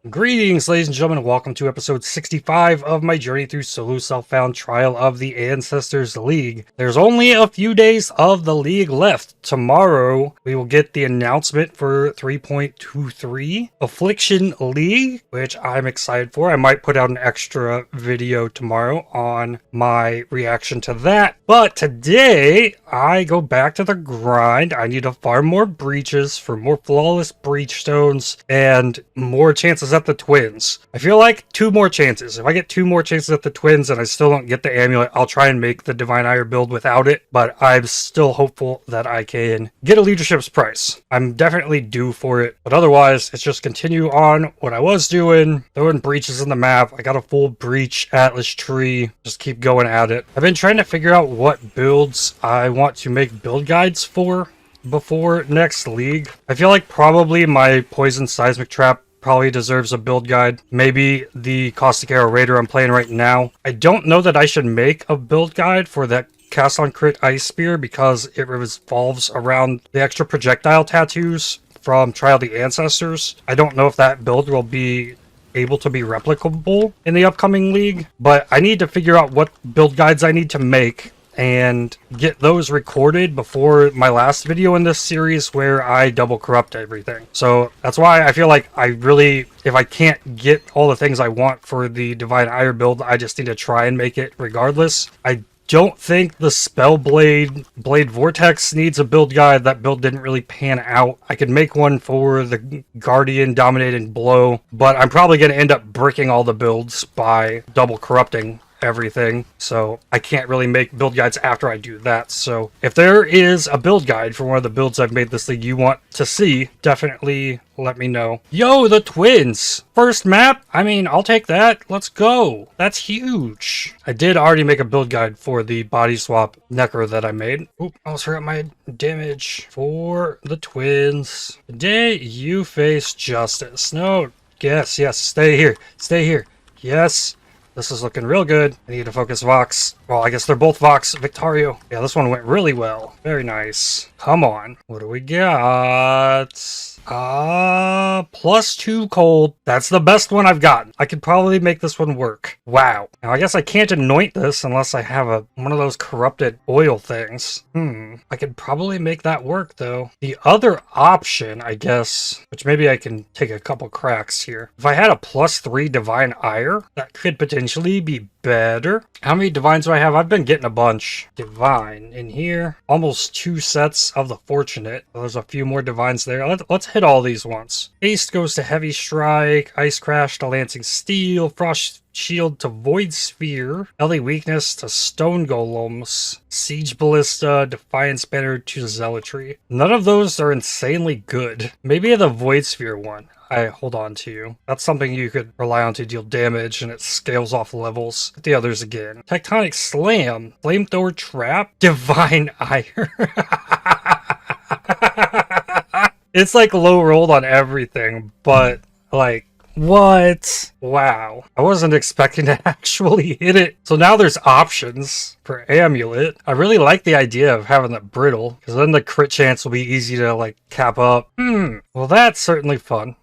Greetings, ladies and gentlemen, and welcome to episode 65 of my journey through solo self-found Trial of the Ancestors League. There's only a few days of the league left. Tomorrow, we will get the announcement for 3.23 Affliction League, which I'm excited for. I might put out an extra video tomorrow on my reaction to that. But today, I go back to the grind. I need to farm more breaches for more flawless breach stones and more chances at the twins. I feel like 2 more chances. If I get 2 more chances at the twins and I still don't get the amulet, I'll try and make the Divine Ire build without it, but I'm still hopeful that I can get a leadership's price. I'm definitely due for it, but otherwise it's just continue on what I was doing, throwing breaches in the map. I got a full breach atlas tree, just keep going at it. I've been trying to figure out what builds I want to make build guides for before next league. I feel like probably my poison seismic trap probably deserves a build guide. Maybe the Caustic Arrow Raider I'm playing right now. I don't know that I should make a build guide for that cast on crit ice spear because it revolves around the extra projectile tattoos from Trial of the Ancestors. I don't know if that build will be able to be replicable in the upcoming league, but I need to figure out what build guides I need to make and get those recorded before my last video in this series where I double corrupt everything. So that's why I feel like if I can't get all the things I want for the Divine Ire build, I just need to try and make it regardless. I don't think the spellblade blade vortex needs a build guide. That build didn't really pan out. I could make one for the guardian dominating blow, but I'm probably going to end up bricking all the builds by double corrupting everything, so I can't really make build guides after I do that. So if there is a build guide for one of the builds I've made this league you want to see, definitely let me know. Yo, the twins! First map? I mean, I'll take that. Let's go. That's huge. I did already make a build guide for the body swap necro that I made. Oop, I almost forgot my damage for the twins. Today you face justice. No, yes, stay here. Stay here. Yes. This is looking real good. I need to focus Vox. Well, I guess they're both Vox Victario. Yeah, this one went really well. Very nice. Come on. What do we got? +2 cold. That's the best one I've gotten. I could probably make this one work. Wow. Now, I guess I can't anoint this unless I have one of those corrupted oil things. I could probably make that work, though. The other option, I guess, which maybe I can take a couple cracks here. If I had a +3 Divine Ire, that could potentially be better. How many divines do I have? I've been getting a bunch. Divine in here. Almost 2 sets of the Fortunate. There's a few more divines there. Let's hit all these once. Haste goes to Heavy Strike. Ice Crash to Lancing Steel. Frost Shield to Void Sphere. Ellie Weakness to Stone Golems. Siege Ballista, Defiance Banner to Zealotry. None of those are insanely good. Maybe the Void Sphere one I hold on to. That's something you could rely on to deal damage, and it scales off levels. Hit the others again. Tectonic Slam. Flamethrower Trap. Divine Ire. It's like low rolled on everything, but like, what? Wow. I wasn't expecting to actually hit it. So now there's options for Amulet. I really like the idea of having that brittle, because then the crit chance will be easy to like cap up. Well, that's certainly fun.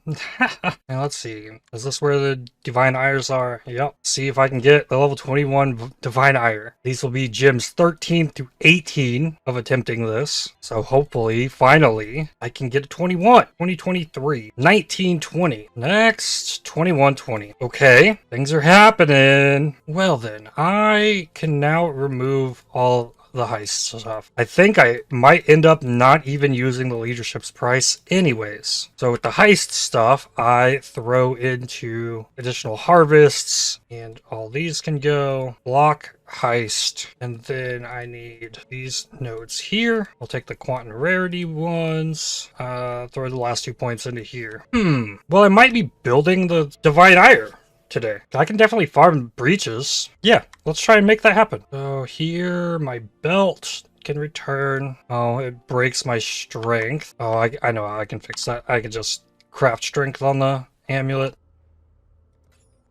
Now let's see. Is this where the Divine Ires are? Yep. See if I can get the level 21 Divine Ire. These will be gems 13 through 18 of attempting this. So hopefully, finally, I can get a 21. 2023. 1920. Next, 2120. Okay, things are happening. Well then, I can now remove all the heist stuff. I think I might end up not even using the leadership's price anyways. So with the heist stuff, I throw into additional harvests, and all these can go. Block heist, and then I need these nodes here. I'll take the quantum rarity ones, throw the last 2 points into here. Well, I might be building the Divine Ire today. I can definitely farm breaches. Yeah, let's try and make that happen. So here, my belt can return. Oh, it breaks my strength. Oh, I know I can fix that. I can just craft strength on the amulet.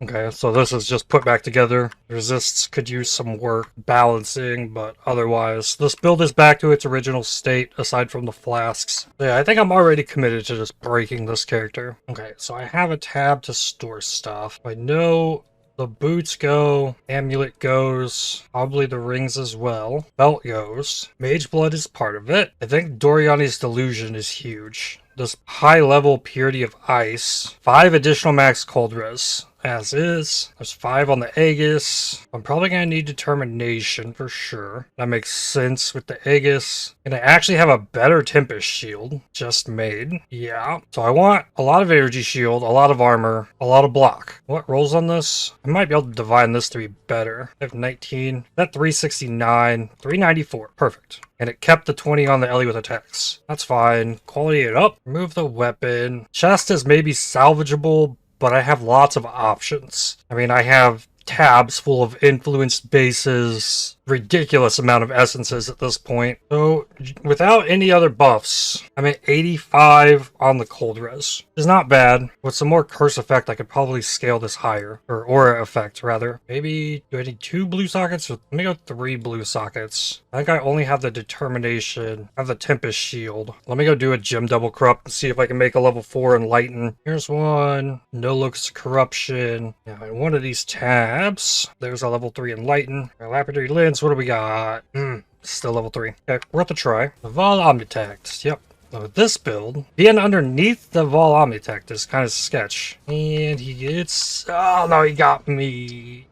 Okay, so this is just put back together. Resists could use some work balancing, but otherwise, this build is back to its original state, aside from the flasks. Yeah, I think I'm already committed to just breaking this character. Okay, so I have a tab to store stuff. I know the boots go, amulet goes, probably the rings as well. Belt goes. Mageblood is part of it. I think Doriani's Delusion is huge. This high level Purity of Ice. 5 additional max cold res. As is. There's 5 on the Aegis. I'm probably going to need Determination for sure. That makes sense with the Aegis. And I actually have a better Tempest Shield just made. Yeah. So I want a lot of Energy Shield, a lot of armor, a lot of block. What rolls on this? I might be able to divine this to be better. I have 19. That 369. 394. Perfect. And it kept the 20 on the Ellie with attacks. That's fine. Quality it up. Remove the weapon. Chest is maybe salvageable, but I have lots of options. I mean, I have tabs full of influenced bases, ridiculous amount of essences at this point. So without any other buffs, I'm at 85 on the cold res. It's not bad. With some more curse effect, I could probably scale this higher, or aura effect rather. Maybe, do I need 2 blue sockets? Let me go 3 blue sockets. I think I only have the Determination, I have the Tempest Shield. Let me go do a gem double corrupt and see if I can make a level 4 enlighten. Here's one, no looks corruption. Now in one of these tabs, there's a level 3 enlighten. Our lapidary lens, what do we got? Still level 3. Okay, worth a try. The Vol Omnitect, yep. So with this build, being underneath the Vol Omnitect is kind of sketch. And he gets, oh no, he got me.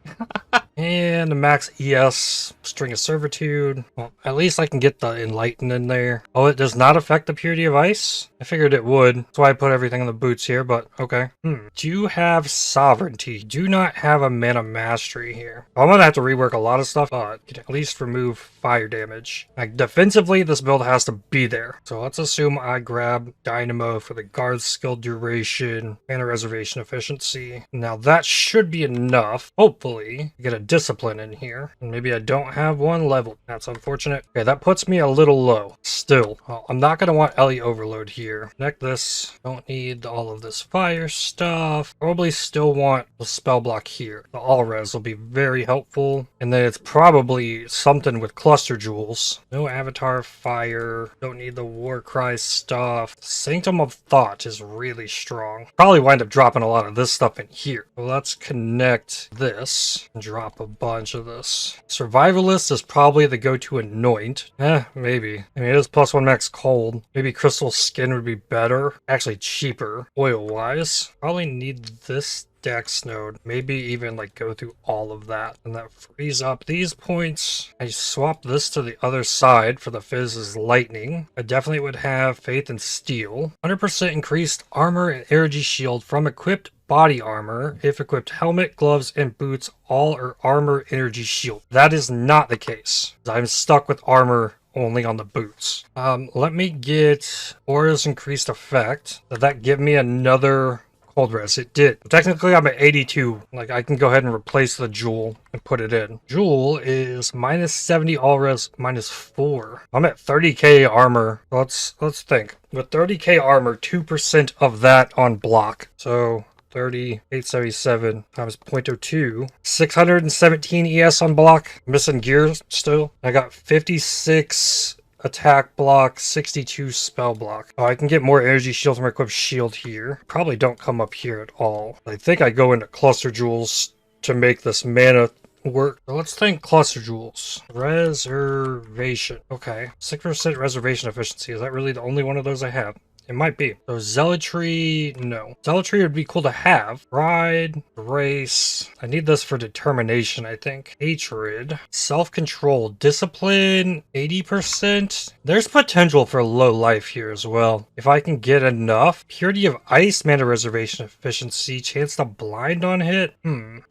And the max ES, String of Servitude. Well, at least I can get the Enlighten in there. Oh, it does not affect the Purity of Ice? I figured it would. That's why I put everything in the boots here, but okay. Do you have Sovereignty? Do not have a Mana Mastery here. I'm gonna have to rework a lot of stuff, but you can at least remove fire damage. Like, defensively, this build has to be there. So let's assume I grab Dynamo for the guard skill duration, mana reservation efficiency. Now that should be enough, hopefully, to get a discipline in here. And maybe I don't have one level. That's unfortunate. Okay, that puts me a little low. Still, I'm not going to want Ellie Overload here. Connect this. Don't need all of this fire stuff. Probably still want the spell block here. The all res will be very helpful. And then it's probably something with cluster jewels. No avatar fire. Don't need the war cry stuff. Sanctum of Thought is really strong. Probably wind up dropping a lot of this stuff in here. So let's connect this and drop a bunch of this. Survivalist is probably the go-to anoint. Maybe. I mean, it is +1 max cold. Maybe crystal skin would be better. Actually cheaper. Oil-wise. Probably need this dex node. Maybe even like go through all of that. And that frees up these points. I swap this to the other side for the Fizz's lightning. I definitely would have faith in steel. 100% increased armor and energy shield from equipped body armor if equipped helmet, gloves, and boots all are armor energy shield. That is not the case. I'm stuck with armor only on the boots. Let me get Aura's increased effect. Did that give me another cold res? It did. Technically I'm at 82. Like, I can go ahead and replace the jewel and put it in. Jewel is -70 all res, -4. I'm at 30k armor. Let's think. With 30k armor, 2% of that on block. So 30, 877 times 0.02. 617 ES on block. Missing gears still. I got 56 attack block, 62 spell block. Oh, I can get more energy shield from my equipped shield here. Probably don't come up here at all. I think I go into cluster jewels to make this mana work. So let's think cluster jewels. Reservation. Okay. 6% reservation efficiency. Is that really the only one of those I have? It might be. So zealotry, no. Zealotry would be cool to have. Pride, grace. I need this for determination, I think. Hatred, self-control, discipline, 80%. There's potential for low life here as well. If I can get enough. Purity of Ice, mana reservation efficiency, chance to blind on hit.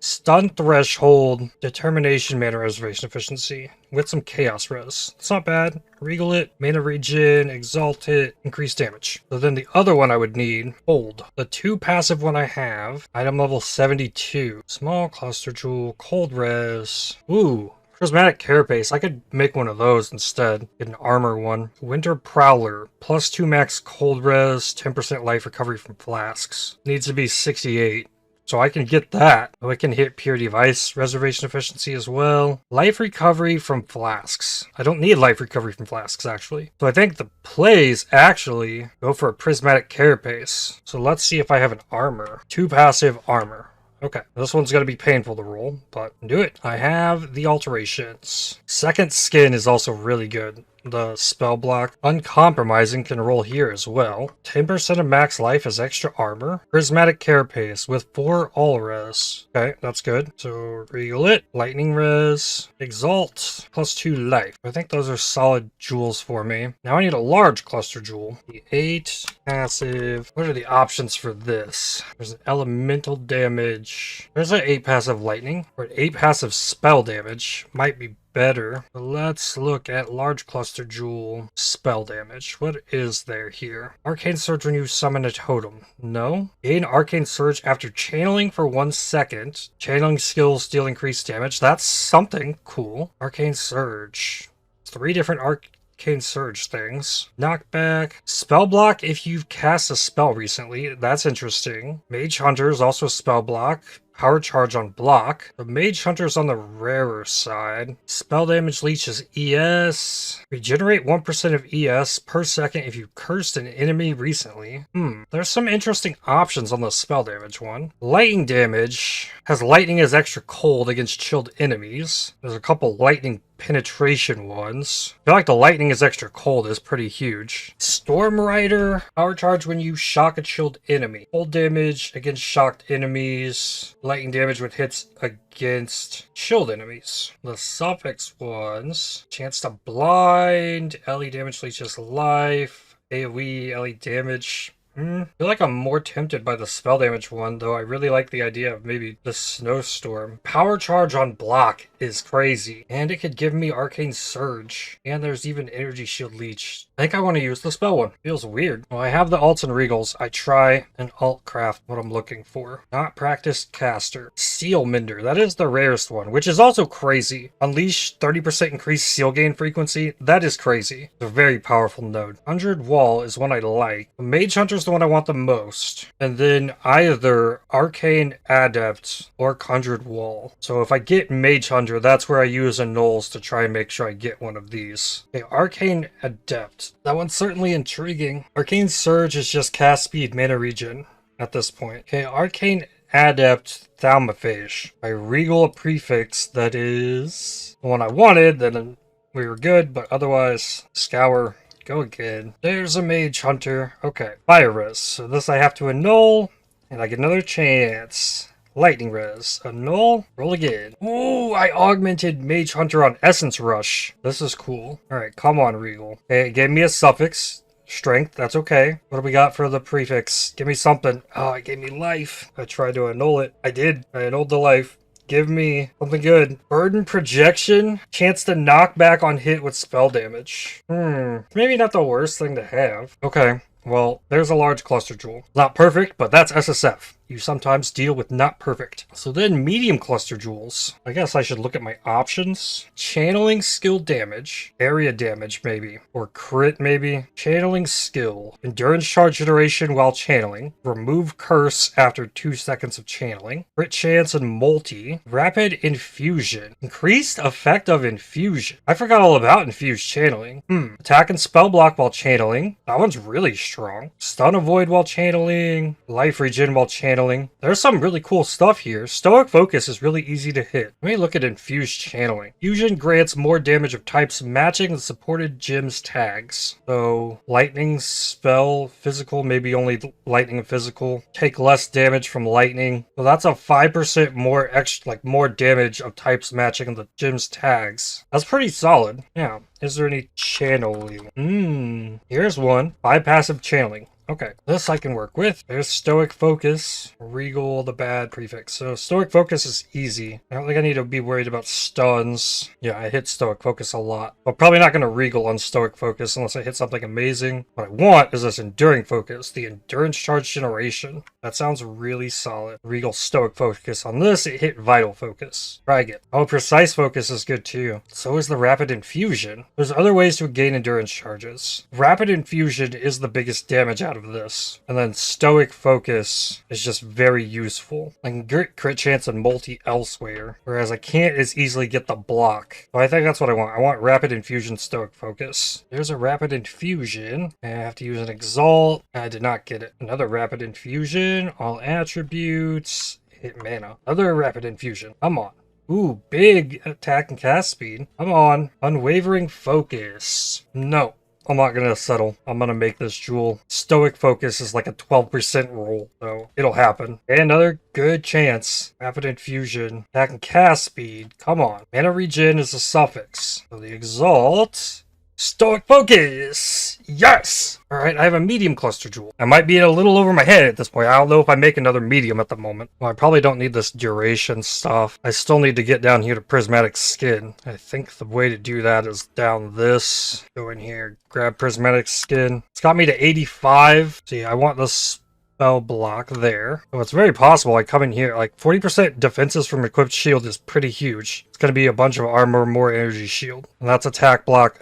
Stun threshold, determination, mana reservation efficiency. With some chaos res. It's not bad. Regal it, mana regen, exalt it, increase damage. So then the other one I would need, hold. The 2 passive one I have, item level 72. Small cluster jewel, cold res. Ooh. Prismatic Carapace. I could make one of those instead. Get an armor one. Winter Prowler. +2 max cold res, 10% life recovery from flasks. Needs to be 68. so I can get that. Oh, I can hit Pure Device Reservation Efficiency as well. Life Recovery from Flasks. I don't need Life Recovery from Flasks, actually. So I think the plays actually go for a Prismatic Carapace. So let's see if I have an armor. 2 passive armor. Okay, this one's going to be painful to roll, but do it. I have the alterations. Second Skin is also really good. The spell block. Uncompromising can roll here as well. 10% of max life is extra armor. Prismatic Carapace with 4 all res. Okay, that's good. So regal it. Lightning res. Exalt. Plus 2 life. I think those are solid jewels for me. Now I need a large cluster jewel. The 8 passive. What are the options for this? There's an elemental damage. There's an 8 passive lightning. Or an 8 passive spell damage. Might be better. But let's look at large cluster jewel spell damage. What is there here? Arcane Surge when you summon a totem. No. Gain Arcane Surge after channeling for 1 second. Channeling skills deal increased damage. That's something cool. Arcane Surge. 3 different Arcane Surge things. Knockback. Spell block if you've cast a spell recently. That's interesting. Mage Hunter is also spell block. Power charge on block. The Mage Hunter's on the rarer side. Spell damage leech is ES. Regenerate 1% of ES per second if you cursed an enemy recently. There's some interesting options on the spell damage one. Lightning damage has lightning as extra cold against chilled enemies. There's a couple lightning penetration ones. I feel like the lightning is extra cold is pretty huge. Storm Rider, power charge when you shock a chilled enemy. Cold damage against shocked enemies. Lightning damage with hits against chilled enemies. The suffix ones, chance to blind, LE damage leeches life, AoE, LE damage. I feel like I'm more tempted by the spell damage one, though I really like the idea of maybe the snowstorm. Power charge on block is crazy, and it could give me Arcane Surge, and there's even Energy Shield Leech. I think I want to use the spell one. Feels weird. Well, I have the alts and regals. I try an alt craft, what I'm looking for. Not practiced caster. Seal Mender, that is the rarest one, which is also crazy. Unleash 30% increased seal gain frequency. That is crazy. It's a very powerful node. 100 Wall is one I like. The Mage Hunter's the one I want the most. And then either Arcane Adept or Conjured Wall. So if I get Mage Hunter, that's where I use Annuls to try and make sure I get one of these. Okay, Arcane Adept. That one's certainly intriguing. Arcane Surge is just cast speed mana regen at this point. Okay, Arcane Adept Thaumaphage. I regal a prefix that is the one I wanted, then we were good, but otherwise, Scour. Go again. There's a Mage Hunter. Okay. Fire Res. So this I have to annul, and I get another chance. Lightning Res. Annul. Roll again. Ooh, I augmented Mage Hunter on Essence Rush. This is cool. Alright, come on, Regal. Okay, it gave me a suffix. Strength, that's okay. What do we got for the prefix? Give me something. Oh, it gave me life. I tried to annul it. I did. I annulled the life. Give me something good. Burden Projection. Chance to knock back on hit with spell damage. Maybe not the worst thing to have. Okay. Well, there's a large cluster jewel. Not perfect, but that's SSF. You sometimes deal with not perfect. So then medium cluster jewels. I guess I should look at my options. Channeling skill damage. Area damage maybe. Or crit maybe. Channeling skill. Endurance charge duration while channeling. Remove curse after 2 seconds of channeling. Crit chance and multi. Rapid infusion. Increased effect of infusion. I forgot all about infused channeling. Attack and spell block while channeling. That one's really strong. Stun avoid while channeling. Life regen while channeling. There's some really cool stuff here. Stoic Focus is really easy to hit. Let me look at Infused Channeling. Fusion grants more damage of types matching the supported gem's tags. So, lightning, spell, physical, maybe only lightning and physical. Take less damage from lightning. So that's a 5% more extra, like more damage of types matching the gem's tags. That's pretty solid. Yeah. Is there any channeling? Here's one. 5 passive channeling. Okay, this I can work with. There's Stoic Focus, Regal, the bad prefix. So Stoic Focus is easy. I don't think I need to be worried about stuns. Yeah, I hit Stoic Focus a lot. I'm probably not going to Regal on Stoic Focus unless I hit something amazing. What I want is this Enduring Focus, the Endurance Charge Generation. That sounds really solid. Regal Stoic Focus. On this, it hit Vital Focus. Try again. Oh, Precise Focus is good too. So is the Rapid Infusion. There's other ways to gain Endurance Charges. Rapid Infusion is the biggest damage out of of this. And then Stoic Focus is just very useful. I can get crit chance and multi elsewhere, whereas I can't as easily get the block. So I think that's what I want. I want Rapid Infusion, Stoic Focus. There's a Rapid Infusion. I have to use an Exalt. I did not get it. Another Rapid Infusion, all attributes, hit mana. Another Rapid Infusion. Come on. Ooh, big attack and cast speed. Come on. Unwavering Focus. No. I'm not going to settle. I'm going to make this jewel. Stoic Focus is like a 12% roll, so it'll happen. And another good chance. Rapid Infusion. Attack and cast speed. Come on. Mana regen is a suffix. So the Exalt. Stoic Focus! Yes! Alright, I have a medium cluster jewel. I might be a little over my head at this point. I don't know if I make another medium at the moment. Well, I probably don't need this duration stuff. I still need to get down here to Prismatic Skin. I think the way to do that is down this. Go in here, grab Prismatic Skin. It's got me to 85. See, I want this spell block there. So it's very possible I come in here. Like 40% defenses from equipped shield is pretty huge. It's going to be a bunch of armor, more energy shield. And that's attack block,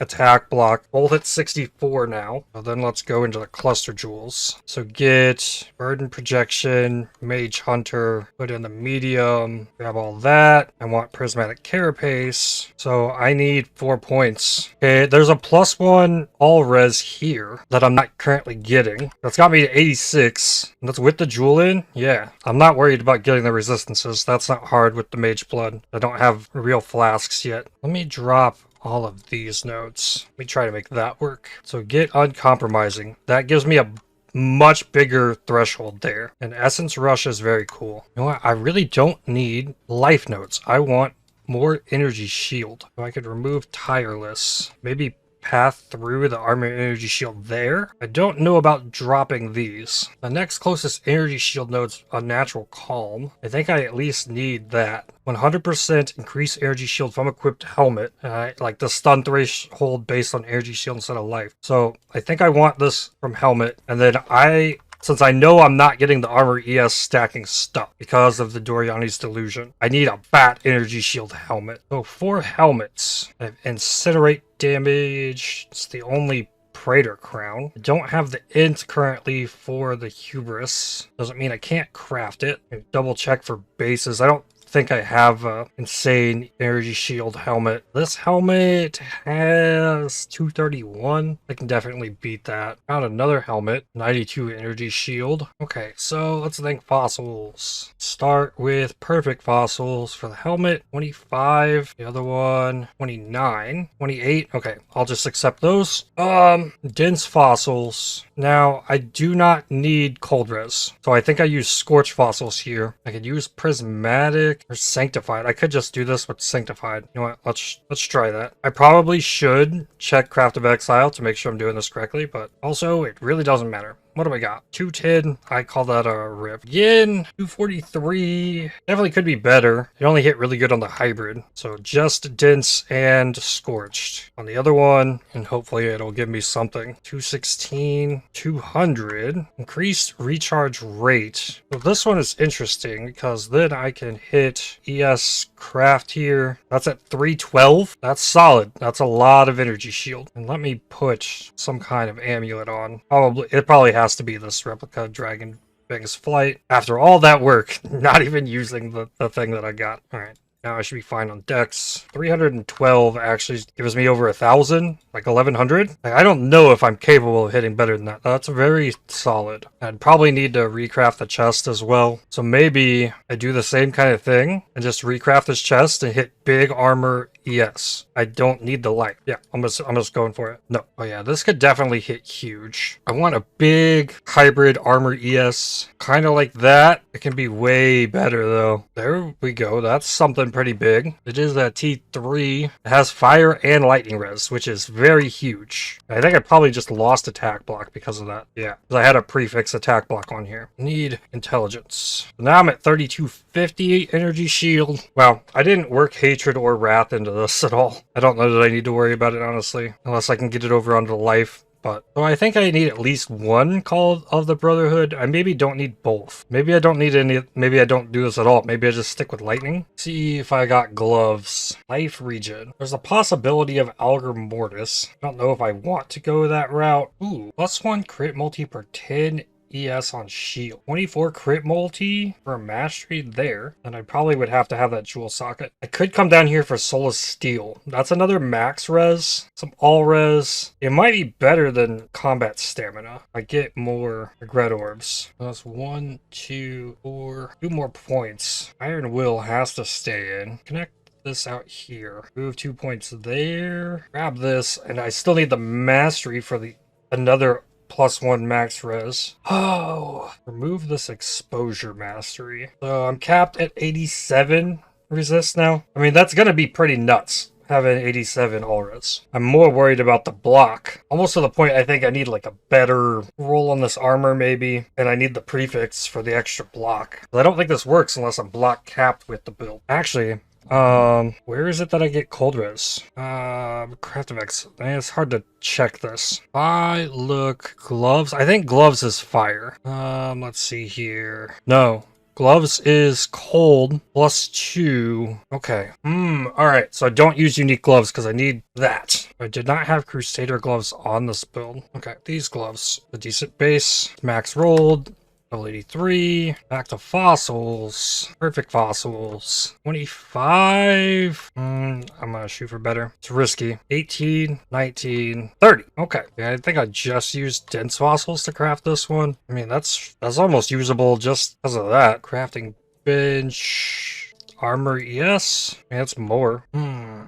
both at 64 now. So then let's go into the cluster jewels. So get burden projection, mage hunter, put in the medium, grab all that. I want prismatic carapace. So I need 4 points. Okay, there's a +1 all res here that I'm not currently getting. That's got me to 86. And that's with the jewel in? Yeah. I'm not worried about getting the resistances. That's not hard with the mage blood. I don't have real flasks yet. Let me drop all of these notes. Let me try to make that work. So get uncompromising. That gives me a much bigger threshold there. And Essence Rush is very cool. You know what? I really don't need life notes. I want more energy shield. So I could remove tireless. Maybe path through the armor energy shield there. I don't know about dropping these. The next closest energy shield node's Unnatural Calm. I think I at least need that. 100% increase energy shield from equipped helmet. Like the stun threshold based on energy shield instead of life. So I think I want this from helmet. And then since I know I'm not getting the armor ES stacking stuff because of the Doriani's Delusion, I need a fat energy shield helmet. So 4 helmets. I have Incinerate damage. It's the only Praetor Crown. I don't have the int currently for the Hubris. Doesn't mean I can't craft it. Double check for bases. I don't think I have a insane energy shield helmet. This helmet has 231. I can definitely beat that. Found another helmet, 92 energy shield. Okay, so let's think fossils. Start with perfect fossils for the helmet, 25. The other one, 29, 28. Okay, I'll just accept those. Dense fossils. Now, I do not need cold res, so I think I use scorch fossils here. I could use prismatic or sanctified. I could just do this with sanctified. You know what? Let's try that. I probably should check Craft of Exile to make sure I'm doing this correctly, but also it really doesn't matter. What do I got? 210. I call that a rip. Again, 243. Definitely could be better. It only hit really good on the hybrid. So just dense and scorched. On the other one, and hopefully it'll give me something. 216. 200. Increased recharge rate. So this one is interesting because then I can hit ES craft here. That's at 312. That's solid. That's a lot of energy shield. And let me put some kind of amulet on. It probably has to be this replica Dragon Wings Flight. After all that work, not even using the thing that I got. All right. Now I should be fine on dex. 312 actually gives me over 1,000, like 1,100. I don't know if I'm capable of hitting better than that. That's very solid. I'd probably need to recraft the chest as well. So maybe I do the same kind of thing and just recraft this chest and hit big armor ES. I don't need the light. Yeah, I'm just going for it. No. Oh yeah, this could definitely hit huge. I want a big hybrid armor ES. Kind of like that. It can be way better though. There we go. That's something pretty big. It is a T3. It has fire and lightning res, which is very huge. I think I probably just lost attack block because of that. Yeah, because I had a prefix attack block on here. Need intelligence. So now I'm at 3250 energy shield. Wow, I didn't work hatred or wrath into this at all. I don't know that I need to worry about it, honestly. Unless I can get it over onto life. But so I think I need at least one Call of the Brotherhood. I maybe don't need both. Maybe I don't need any. Maybe I don't do this at all. Maybe I just stick with lightning. See if I got gloves. Life regen. There's a possibility of Alger Mortis. I don't know if I want to go that route. Ooh, +1 crit multi per 10 ES on shield. 24 crit multi for a mastery there. And I probably would have to have that jewel socket. I could come down here for Soulless Steel. That's another max res. Some all res. It might be better than combat stamina. I get more regret orbs. That's 1, 2, 4. 2 more points. Iron Will has to stay in. Connect this out here. Move 2 points there. Grab this. And I still need the mastery for the another +1 max res. Oh, remove this exposure mastery. So I'm capped at 87 resist now. I mean, that's gonna be pretty nuts, having 87 all res. I'm more worried about the block. Almost to the point I think I need like a better roll on this armor maybe. And I need the prefix for the extra block. But I don't think this works unless I'm block capped with the build. Actually, where is it that I get cold res? Craftivex. It's hard to check this. I look gloves. I think gloves is fire. Let's see here. No. Gloves is cold +2. Okay. Alright. So I don't use unique gloves because I need that. I did not have Crusader gloves on this build. Okay. These gloves. A decent base. Max rolled. Level 83, back to fossils, perfect fossils, 25, I'm gonna shoot for better, it's risky, 18, 19, 30, okay, yeah, I think I just used dense fossils to craft this one. I mean, that's almost usable just because of that. Crafting bench, armor, yes, that's more.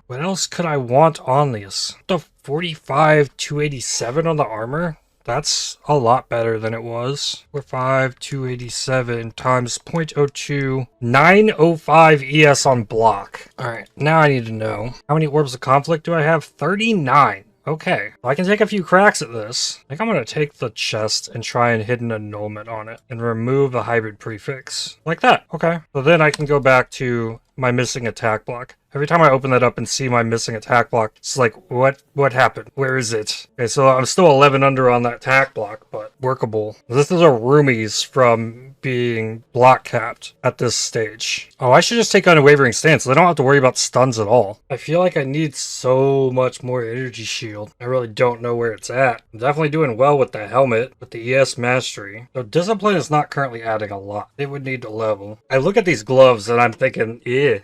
What else could I want on these? The 45, 287 on the armor? That's a lot better than it was. 45, 287 times 0.02, 905 ES on block. Alright, now I need to know. How many Orbs of Conflict do I have? 39. Okay, I can take a few cracks at this. I think I'm going to take the chest and try and hit an annulment on it and remove the hybrid prefix. Like that. Okay, so then I can go back to my missing attack block. Every time I open that up and see my missing attack block, it's like, what happened? Where is it? Okay, so I'm still 11 under on that attack block, but workable. This is a roomies from being block capped at this stage. Oh, I should just take Unwavering Stance. I don't have to worry about stuns at all. I feel like I need so much more energy shield. I really don't know where it's at. I'm definitely doing well with the helmet, with the ES mastery. So discipline is not currently adding a lot. It would need to level. I look at these gloves and I'm thinking,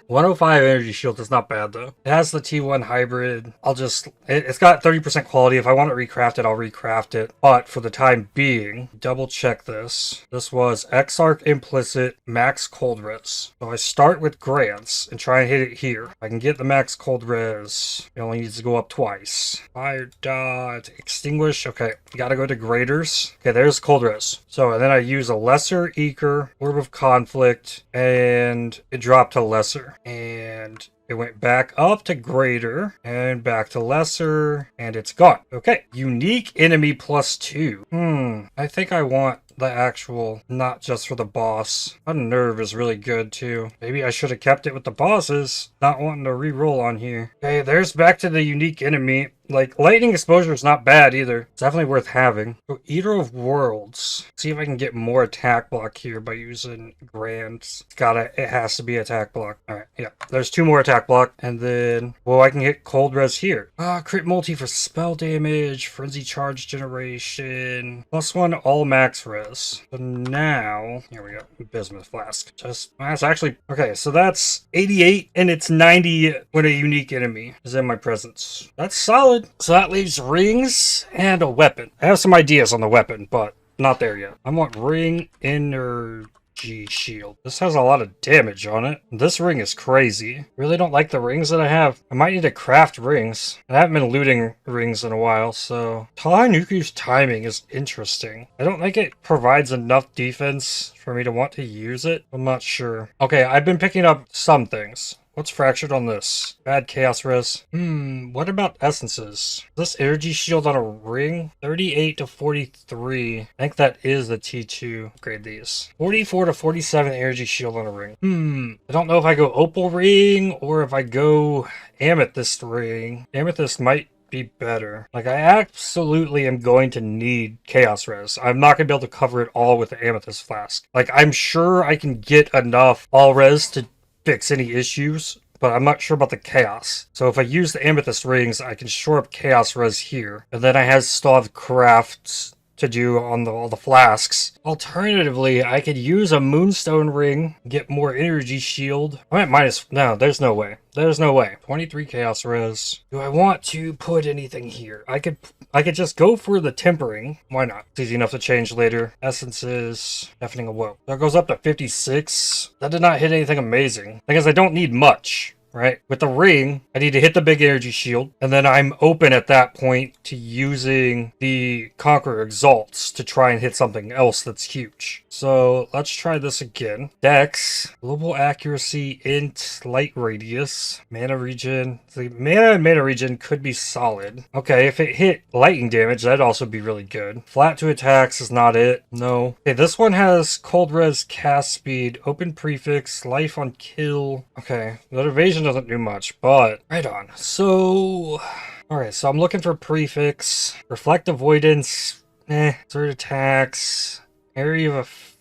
105 energy shield is not bad though. It has the T1 hybrid. It's got 30% quality. If I want to recraft it, I'll recraft it. But for the time being, double check this. This was Exarch implicit max cold res. So I start with grants and try and hit it here. I can get the max cold res. It only needs to go up twice. Fire dot extinguish. Okay, you gotta go to graders. Okay, there's cold res. So and then I use a lesser Eker, Orb of Conflict, and it dropped to lesser. And it went back up to greater and back to lesser and it's gone. Okay, unique enemy +2. I think I want the actual, not just for the boss. Unnerve is really good too. Maybe I should have kept it with the bosses, not wanting to re-roll on here. Okay, there's back to the unique enemy. Like, lightning exposure is not bad either. It's definitely worth having. So, Eater of Worlds. See if I can get more attack block here by using Grants. It has to be attack block. Alright, yeah. There's 2 more attack block. And then, well, I can hit cold res here. Crit multi for spell damage, frenzy charge generation, +1 all max res. So now, here we go. Bismuth flask. That's actually, okay, so that's 88 and it's 90 when a unique enemy is in my presence. That's solid. So that leaves rings and a weapon. I have some ideas on the weapon, but not there yet. I want ring energy shield. This has a lot of damage on it. This ring is crazy. Really don't like the rings that I have. I might need to craft rings. I haven't been looting rings in a while, so Nuku's timing is interesting. I don't think it provides enough defense for me to want to use it. I'm not sure. Okay, I've been picking up some things. What's fractured on this? Bad chaos res. What about essences? This energy shield on a ring? 38 to 43. I think that is the T2. Upgrade these. 44 to 47 energy shield on a ring. I don't know if I go opal ring or if I go amethyst ring. Amethyst might be better. Like, I absolutely am going to need Chaos Res. I'm not going to be able to cover it all with the Amethyst Flask. Like, I'm sure I can get enough all res to fix any issues, but I'm not sure about the Chaos. So if I use the Amethyst Rings, I can shore up Chaos Res here. And then I still have crafts to do on all the flasks. Alternatively, I could use a Moonstone Ring, get more energy shield. I'm at minus, no, there's no way. There's no way. 23 Chaos Res. Do I want to put anything here? I could just go for the Tempering. Why not? It's easy enough to change later. Essences, Deafening Awoke. That goes up to 56. That did not hit anything amazing. Because I don't need much. Right? With the ring, I need to hit the big energy shield, and then I'm open at that point to using the Conqueror Exalts to try and hit something else that's huge. So let's try this again. Dex, Global Accuracy, Int, Light Radius, Mana Regen. The mana and mana regen could be solid. Okay, if it hit lightning damage, that'd also be really good. Flat to attacks is not it. No. Okay, this one has Cold Res, Cast Speed, Open Prefix, Life on Kill. Okay, that evasion doesn't do much, but right on. So, alright, so I'm looking for Prefix, Reflect Avoidance, Third Attacks, Area of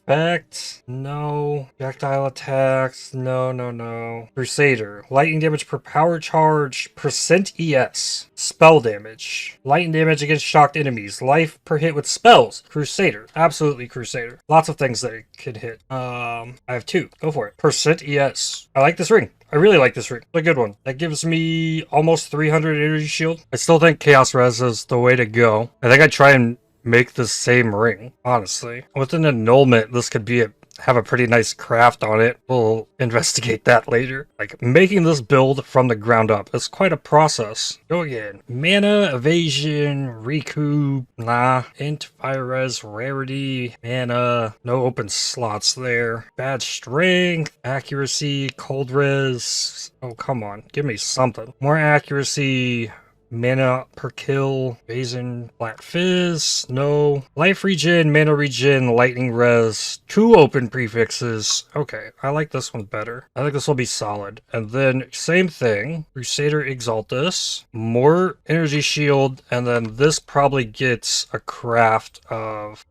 Effect, no. Projectile attacks, no. Crusader, lightning damage per power charge, percent ES, spell damage, lightning damage against shocked enemies, life per hit with spells, Crusader, absolutely Crusader. Lots of things that it could hit. I have two, go for it. Percent ES, I like this ring. I really like this ring. It's a good one. That gives me almost 300 energy shield. I still think Chaos Res is the way to go. I think I'd try and make the same ring, honestly. With an annulment, this could be have a pretty nice craft on it. We'll investigate that later. Like, making this build from the ground up is quite a process. Go again. Mana, evasion, recoup, int, fire res, rarity, mana, no open slots there. Bad strength, accuracy, cold res. Oh, come on, give me something. More accuracy, mana per kill, evasion, flat fizz, no. Life regen, mana regen, lightning res, two open prefixes. Okay, I like this one better. I think this will be solid. And then same thing, Crusader Exaltus, more energy shield, and then this probably gets a craft of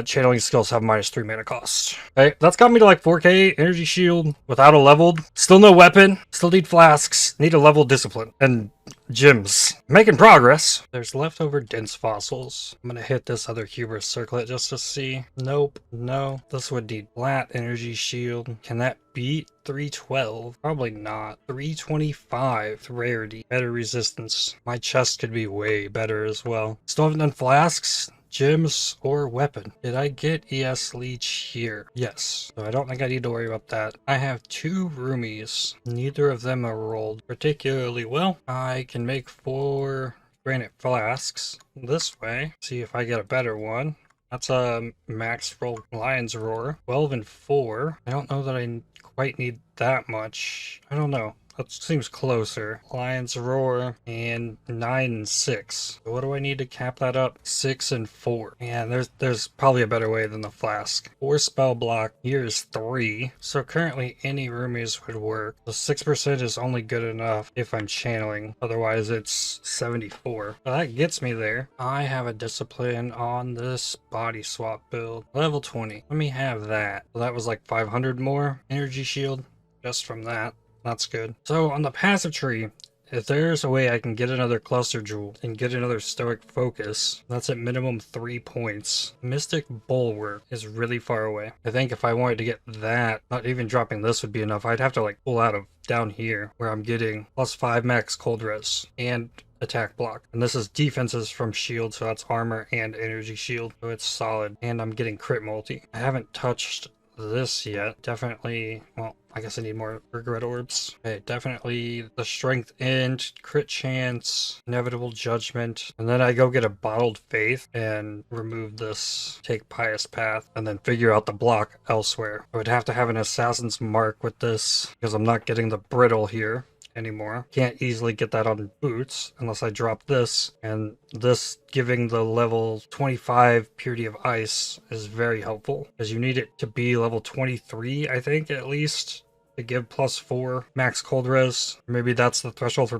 channeling skills have -3 mana cost. Okay, that's got me to like 4k energy shield without a leveled. Still no weapon, still need flasks, need a level discipline, and gems. Making progress. There's leftover dense fossils. I'm gonna hit this other hubris circlet just to see. Nope. No. This would need flat energy shield. Can that beat 312? Probably not. 325 rarity. Better resistance. My chest could be way better as well. Still haven't done flasks, gems, or weapon. Did I get ES Leech here? Yes. So I don't think I need to worry about that. I have two roomies. Neither of them are rolled particularly well. I can make 4 granite flasks this way. See if I get a better one. That's a max roll Lion's Roar. 12 and 4. I don't know that I quite need that much. I don't know. That seems closer. Lion's Roar and 9 and 6. So what do I need to cap that up? 6 and 4. Man, there's probably a better way than the flask. 4 spell block. Here's 3. So currently any roomies would work. The 6% is only good enough if I'm channeling. Otherwise it's 74. So that gets me there. I have a discipline on this body swap build. Level 20. Let me have that. So that was like 500 more energy shield just from that. That's good. So on the passive tree, if there's a way I can get another cluster jewel and get another stoic focus, that's at minimum 3 points. Mystic Bulwark is really far away. I think if I wanted to get that, not even dropping this would be enough. I'd have to like pull out of down here where I'm getting +5 max cold res and attack block. And this is defenses from shield, so that's armor and energy shield. So it's solid. And I'm getting crit multi. I haven't touched this yet. Definitely, well, I guess I need more regret orbs. Okay, definitely the strength and crit chance, inevitable judgment, and then I go get a bottled faith and remove this, take pious path, and then figure out the block elsewhere. I would have to have an assassin's mark with this because I'm not getting the brittle here anymore. Can't easily get that on boots unless I drop this, and this giving the level 25 purity of ice is very helpful because you need it to be level 23, I think, at least, to give +4 max cold res. Maybe that's the threshold for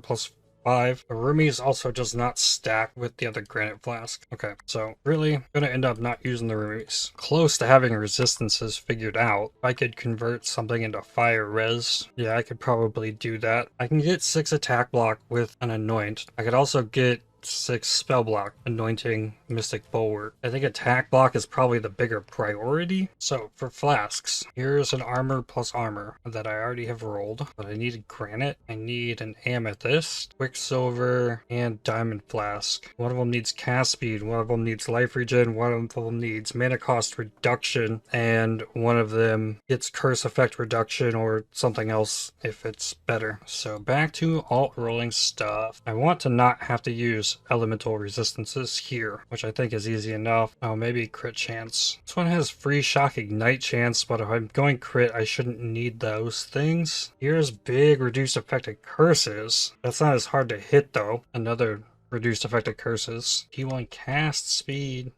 5. The roomies also does not stack with the other granite flask. Okay, so really gonna end up not using the roomies. Close to having resistances figured out. If I could convert something into fire res, yeah, I could probably do that. I can get 6 attack block with an anoint. I could also get 6 spell block, anointing, mystic bulwark. I think attack block is probably the bigger priority. So for flasks, here's an armor plus armor that I already have rolled, but I need granite, I need an amethyst, quicksilver, and diamond flask. One of them needs cast speed, one of them needs life regen, one of them needs mana cost reduction, and one of them gets curse effect reduction or something else if it's better. So back to alt rolling stuff. I want to not have to use elemental resistances here, which I think is easy enough. Oh, maybe crit chance. This one has free shock ignite chance, but if I'm going crit, I shouldn't need those things. Here's big reduced effective curses. That's not as hard to hit though. Another reduced effective curses. T1 cast speed.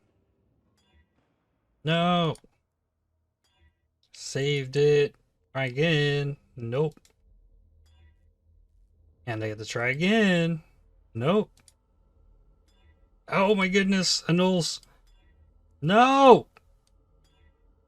No. Saved it. Try again. Nope. And I get to try again. Nope. Oh my goodness, annuls. No!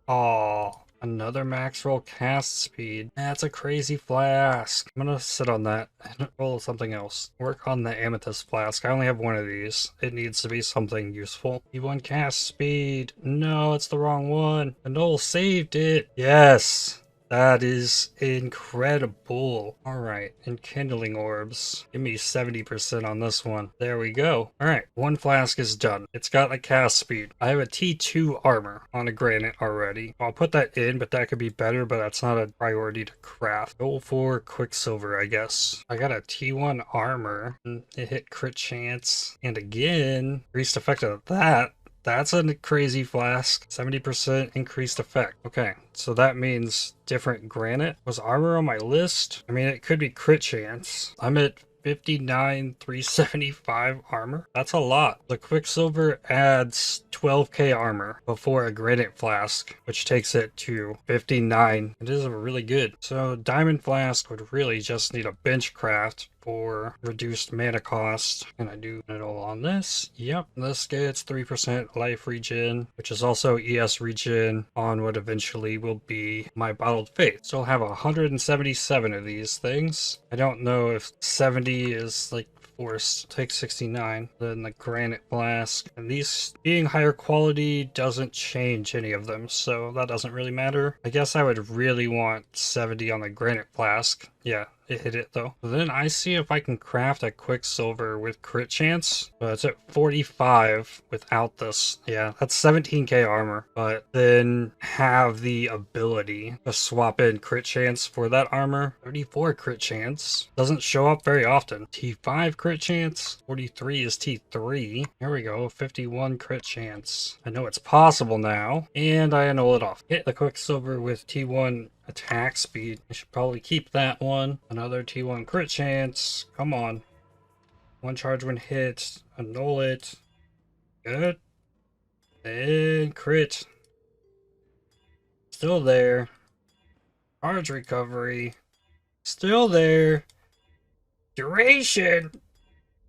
Aw, another max roll cast speed. That's a crazy flask. I'm gonna sit on that and roll something else. Work on the amethyst flask. I only have one of these. It needs to be something useful. E1 cast speed. No, it's the wrong one. Annul saved it. Yes! That is incredible. Alright, enkindling orbs. Give me 70% on this one. There we go. Alright, one flask is done. It's got a cast speed. I have a T2 armor on a granite already. I'll put that in, but that could be better, but that's not a priority to craft. Go for quicksilver, I guess. I got a T1 armor. It hit crit chance. And again, increased effect of that. That's a crazy flask. 70% increased effect. Okay, so that means different granite. Was armor on my list? I mean, it could be crit chance. I'm at 59,375 armor. That's a lot. The quicksilver adds 12k armor before a granite flask, which takes it to 59. It is really good. So diamond flask would really just need a bench craft for reduced mana cost. Can I do it all on this? Yep, this gets 3% life regen, which is also ES regen on what eventually will be my bottled faith. So I'll have 177 of these things. I don't know if 70 is like forced. Take 69. Then the granite flask. And these being higher quality doesn't change any of them, so that doesn't really matter. I guess I would really want 70 on the granite flask. Yeah, it hit it though. So then I see if I can craft a quicksilver with crit chance. But it's at 45 without this. Yeah, that's 17k armor. But then have the ability to swap in crit chance for that armor. 34 crit chance. Doesn't show up very often. T5 crit chance. 43 is T3. Here we go. 51 crit chance. I know it's possible now. And I annul it off. Hit the quicksilver with T1 attack speed. I should probably keep that one. Another T1 crit chance. Come on. One charge when hit. Annul it. Good. And crit. Still there. Charge recovery. Still there. Duration.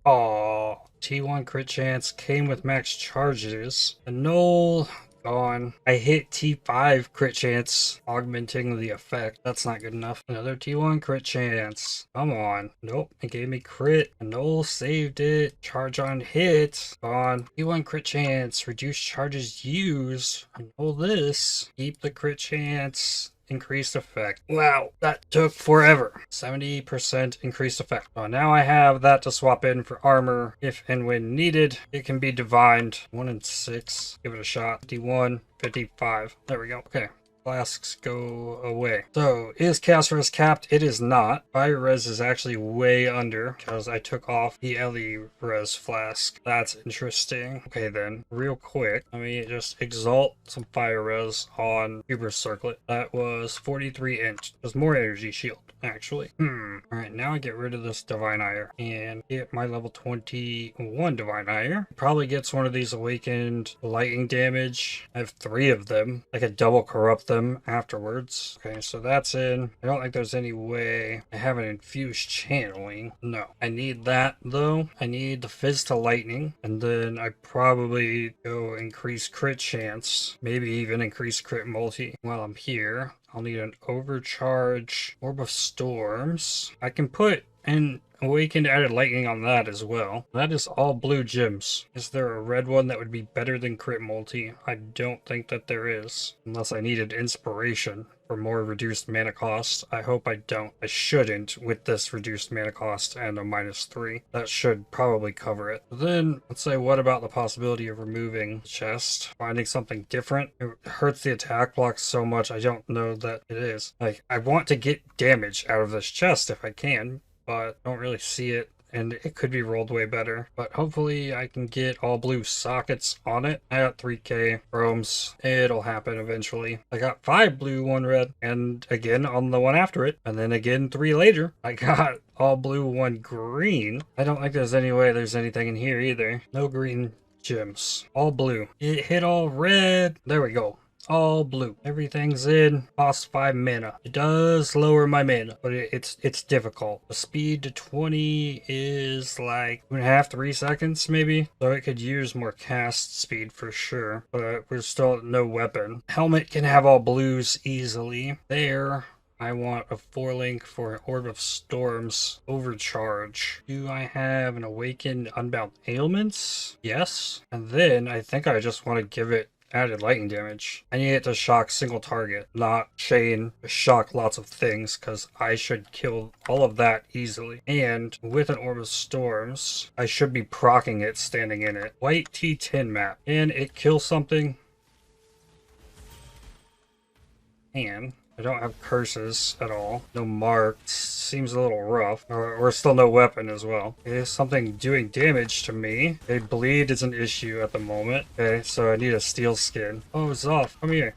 Aww. T1 crit chance came with max charges. Annul. Gone. I hit T5 crit chance, augmenting the effect. That's not good enough. Another T1 crit chance. Come on. Nope. It gave me crit. Annul saved it. Charge on hit. Gone. T1 crit chance. Reduce charges used. Annul this. Keep the crit chance. Increased effect. Wow, that took forever. 70% increased effect. Well, now I have that to swap in for armor if and when needed. It can be divined. 1 and 6. Give it a shot. 51, 55. There we go. Okay. Flasks go away. So, is cast res capped? It is not. Fire res is actually way under because I took off the LE res flask. That's interesting. Okay then, real quick, let me just exalt some fire res on Hubris Circlet. That was 43 inch. There's more energy shield, actually. Alright, now I get rid of this Divine Ire and get my level 21 Divine Ire. Probably gets one of these awakened lightning damage. I have 3 of them. I could double corrupt them afterwards. Okay, so that's in. I don't think there's any way I have an infused channeling. No. I need that though. I need the fizz to lightning, and then I probably go increase crit chance, maybe even increase crit multi while I'm here. I'll need an overcharge orb of storms. I can put an awakened added lightning on that as well. That is all blue gems. Is there a red one that would be better than crit multi? I don't think that there is, unless I needed inspiration for more reduced mana cost. I hope I don't. I shouldn't with this reduced mana cost and a -3. That should probably cover it. Then let's say, what about the possibility of removing the chest, finding something different? It hurts the attack block so much. I don't know that it is. Like, I want to get damage out of this chest if I can, but don't really see it, and it could be rolled way better. But hopefully I can get all blue sockets on it. I got 3k chromes. It'll happen eventually. I got 5 blue, 1 red, and again on the one after it, and then again 3 later I got all blue, 1 green. I don't think there's any way there's anything in here either. No green gems. All blue. It hit all red. There we go. All blue. Everything's in. Cost 5 mana. It does lower my mana, but it's difficult. The speed to 20 is like 2.5, 3 seconds maybe. So it could use more cast speed for sure, but we're still at no weapon. Helmet can have all blues easily. There. I want a 4-link for an Orb of Storms overcharge. Do I have an Awakened Unbound Ailments? Yes. And then I think I just want to give it added lightning damage. I need it to shock single target, not chain, shock lots of things, because I should kill all of that easily. And with an Orb of Storms, I should be proccing it standing in it. White T10 map. And it kills something. And I don't have curses at all. No marks. Seems a little rough. Or still no weapon as well. Okay, something doing damage to me. Okay, bleed is an issue at the moment. Okay, so I need a steel skin. Oh, it's off. Come here.